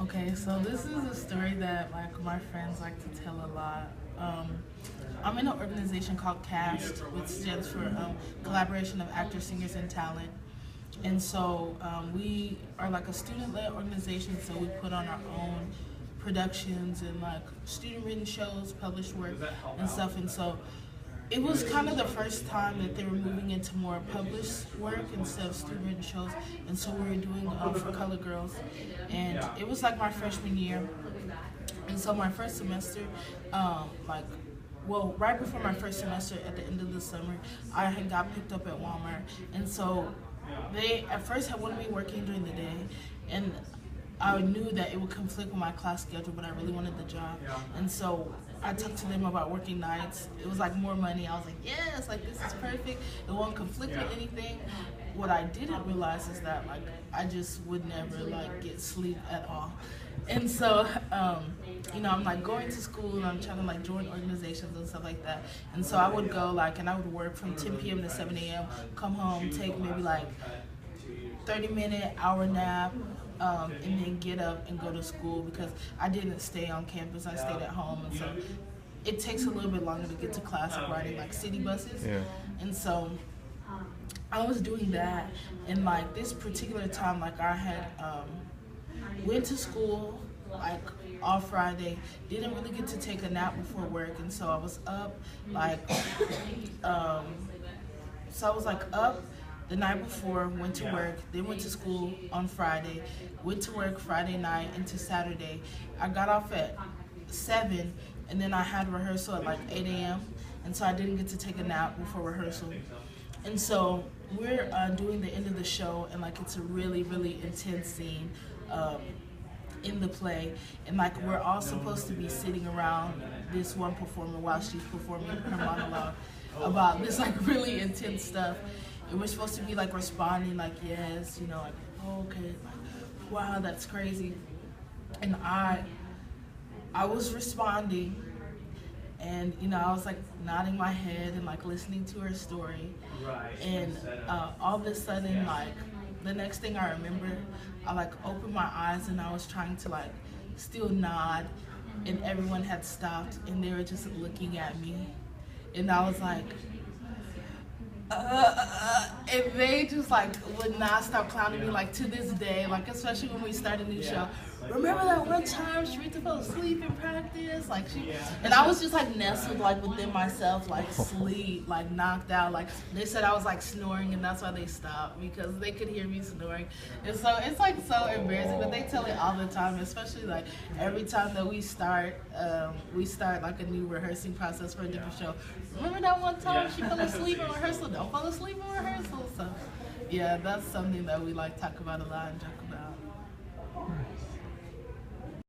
Okay, so this is a story that like my friends like to tell a lot. I'm in an organization called CAST, which stands for Collaboration of Actors, Singers, and Talent. And so we are like a student-led organization, so we put on our own productions and like student-written shows, published work, and stuff. And so it was kind of the first time that they were moving into more published work instead of student-written shows. And so we were doing For Color Girls, and it was like my freshman year. And so my first semester, right before my first semester, at the end of the summer, I had got picked up at Walmart, and so they at first had wanted me working during the day, and I knew that it would conflict with my class schedule, but I really wanted the job, and so I talked to them about working nights. It was like more money. I was like, yes, like this is perfect. It won't conflict with anything. What I didn't realize is that like I just would never like get sleep at all. And so, I'm like going to school and I'm trying to like join organizations and stuff like that. And so I would go like, and I would work from 10 p.m. to 7 a.m., come home, take maybe like 30-minute hour nap, and then get up and go to school because I didn't stay on campus. I stayed at home, and so it takes a little bit longer to get to class riding like city buses. Yeah. And so I was doing that, and like this particular time, like I had went to school like all Friday, didn't really get to take a nap before work, and so I was up like so I was like up the night before, went to work, then went to school on Friday, went to work Friday night into Saturday. I got off at 7, and then I had rehearsal at like 8 a.m., and so I didn't get to take a nap before rehearsal. And so we're doing the end of the show, and like it's a really, really intense scene in the play, and like we're all supposed to be sitting around this one performer while she's performing her monologue about this like really intense stuff. And we're supposed to be like responding like, yes, like, oh, okay, like, wow, that's crazy. And I was responding, and I was like nodding my head and like listening to her story. And all of a sudden, like the next thing I remember, I like opened my eyes and I was trying to like still nod, and everyone had stopped and they were just looking at me, and I was like, and they just like would not stop clowning me, like to this day, like especially when we started a new show. Remember that one time Sharita fell asleep in practice? Like and I was just like nestled like within myself, like sleep, like knocked out. Like they said I was like snoring, and that's why they stopped, because they could hear me snoring. And so it's like so embarrassing, but they tell it all the time, especially like every time that we start like a new rehearsing process for a different show. Remember that one time she fell asleep in rehearsal? Don't fall asleep in rehearsal. So yeah, that's something that we like talk about a lot and joke about.